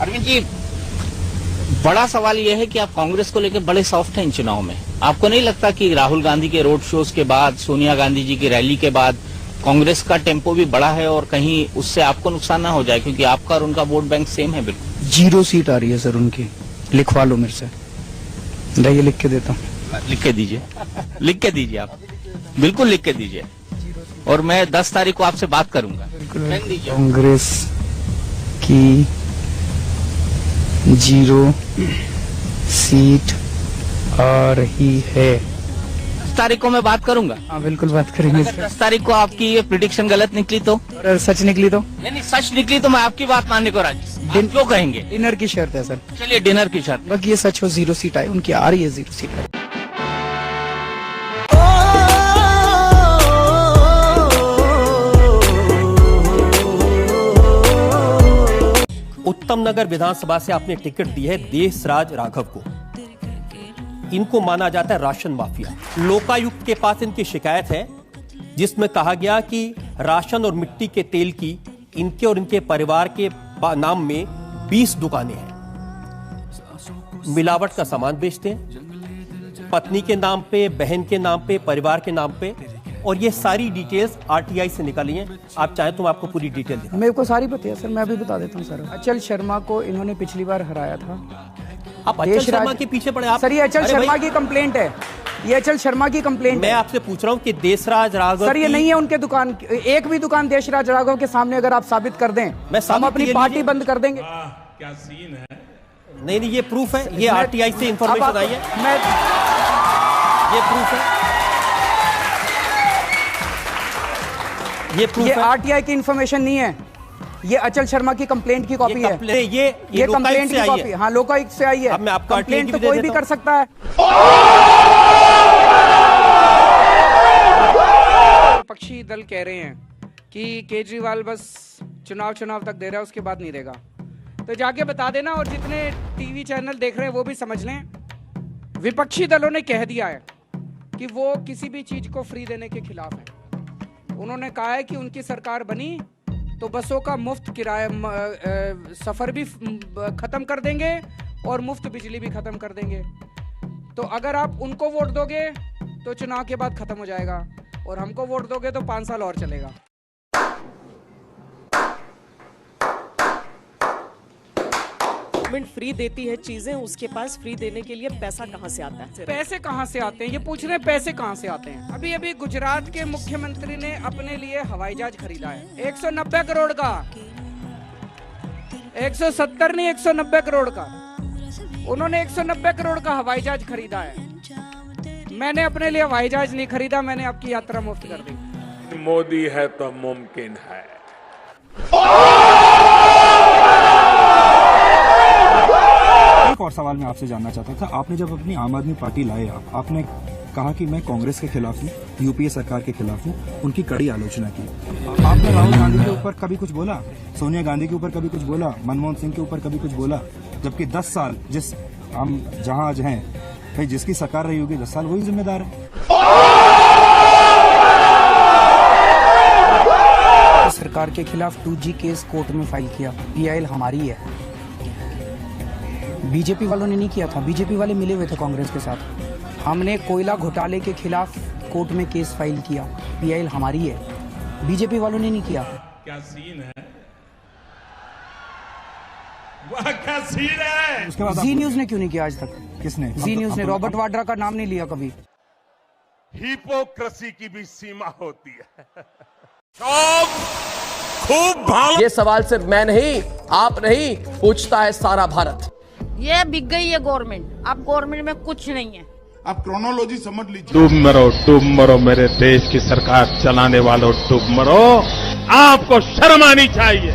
अरविंद जी, बड़ा सवाल यह है कि आप कांग्रेस को लेकर बड़े सॉफ्ट हैं इन चुनाव में। आपको नहीं लगता कि राहुल गांधी के रोड शोज के बाद, सोनिया गांधी जी की रैली के बाद कांग्रेस का टेम्पो भी बड़ा है और कहीं उससे आपको नुकसान ना हो जाए, क्योंकि आपका और उनका वोट बैंक सेम है? बिल्कुल 0 सीट आ रही है सर उनकी, लिखवा लो मेरे से। ये लिख के देता हूँ। लिख के दीजिए, लिख के दीजिए, आप बिल्कुल लिख के दीजिए, और मैं 10 तारीख को आपसे बात करूंगा। कांग्रेस की 0 सीट आ रही है। 10 तारीख को मैं बात करूंगा। हाँ बिल्कुल बात करेंगे। 10 तारीख को आपकी ये प्रिडिक्शन गलत निकली तो? अगर सच निकली तो? नहीं, सच निकली तो मैं आपकी बात मानने को राजी। आप क्यों कहेंगे? डिनर की शर्त है सर। चलिए डिनर की शर्त। बाकी ये सच हो 0 सीट आए, उनकी आ रही है 0 सीट आए। उत्तम नगर विधानसभा से आपने टिकट दी है देशराज राघव को। इनको माना जाता है राशन माफिया। लोकायुक्त के पास इनकी शिकायत है जिसमें कहा गया कि राशन और मिट्टी के तेल की इनके और इनके परिवार के नाम में 20 दुकानें हैं। मिलावट का सामान बेचते हैं, पत्नी के नाम पे, बहन के नाम पे, परिवार के नाम पे, और ये सारी डिटेल्स आरटीआई से निकाली हैं। आप चाहें तो मैं आपको पूरी डिटेल दिखाऊं। मेरे को सारी पता है सर, मैं अभी बता देता हूँ सर। अचल शर्मा को इन्होंने पिछली बार हराया था। आप अचल शर्मा के पीछे पड़े आप? सर ये अचल शर्मा की कंप्लेंट है, ये अचल शर्मा की कंप्लेंट है। मैं आपसे पूछ रहा हूँ कि देशराज राघव सर ये नहीं है उनके दुकान, एक भी दुकान देशराज राघव के सामने अगर आप साबित कर दें, हम अपनी पार्टी बंद कर देंगे। क्या सीन है? नहीं, ये प्रूफ है, ये आरटीआई से इंफॉर्मेशन आई है, ये प्रूफ है, ये प्रूफ है। आरटीआई की इंफॉर्मेशन नहीं है, ये अचल शर्मा की कंप्लेंट की कॉपी है। ये कंप्लेंट की कॉपी, हाँ लोकायुक्त से आई है। अब मैं आपको कंप्लेंट तो कोई भी कर सकता है। विपक्षी दल कह रहे हैं कि केजरीवाल बस चुनाव तक दे रहा है, उसके बाद नहीं देगा। तो जाके बता देना, और जितने टीवी चैनल देख रहे हैं वो भी समझ लें, विपक्षी दलों ने कह दिया है कि वो किसी भी चीज को फ्री देने के खिलाफ है। उन्होंने कहा है कि उनकी सरकार बनी तो बसों का मुफ्त किराया, सफर भी खत्म कर देंगे और मुफ्त बिजली भी खत्म कर देंगे। तो अगर आप उनको वोट दोगे तो चुनाव के बाद खत्म हो जाएगा, और हमको वोट दोगे तो 5 साल और चलेगा। गवर्नमेंट फ्री देती है चीजें, उसके पास फ्री देने के लिए पैसा कहां से आता है? पैसे कहां से आते हैं ये पूछ रहे हैं, पैसे कहां से आते हैं? अभी अभी गुजरात के मुख्यमंत्री ने अपने लिए हवाई जहाज खरीदा है 190 करोड़ का, 170 नहीं 190 करोड़ का। उन्होंने 190 करोड़ का हवाई जहाज खरीदा है। मैंने अपने लिए हवाई जहाज नहीं खरीदा, मैंने आपकी यात्रा मुफ्त कर दी। मोदी है तो मुमकिन है। एक और सवाल मैं आपसे जानना चाहता था, आपने जब अपनी आम आदमी पार्टी लाए, आपने कहा कि मैं कांग्रेस के खिलाफ हूँ, यूपीए सरकार के खिलाफ हूँ, उनकी कड़ी आलोचना की। आपने राहुल गांधी के ऊपर कभी कुछ बोला? सोनिया गांधी के ऊपर कभी कुछ बोला? मनमोहन सिंह के ऊपर कभी कुछ बोला? जबकि 10 साल जिस हम जहां आज हैं, भाई जिसकी सरकार रही होगी 10 साल वही जिम्मेदार है। सरकार के खिलाफ 2G केस कोर्ट में फाइल किया, PIL हमारी है, बीजेपी वालों ने नहीं किया था। बीजेपी वाले मिले हुए थे कांग्रेस के साथ। हमने कोयला घोटाले के खिलाफ कोर्ट में केस फाइल किया, PIL हमारी है, बीजेपी वालों ने नहीं किया। क्या सीन है? वह क्या सीन है? उसके बाद जी न्यूज ने क्यों नहीं किया आज तक? किसने? जी न्यूज ने रॉबर्ट वाड्रा का नाम नहीं लिया कभी। हिपोक्रेसी की भी सीमा होती है। खूब भाव। ये सवाल सिर्फ मैं नहीं, आप नहीं, पूछता है सारा भारत। ये बिक गई है गवर्नमेंट, अब गवर्नमेंट में कुछ नहीं है। आप क्रोनोलॉजी समझ लीजिए। डूब मरो मेरे देश की सरकार चलाने वालों, डूब मरो। आपको शर्म आनी चाहिए।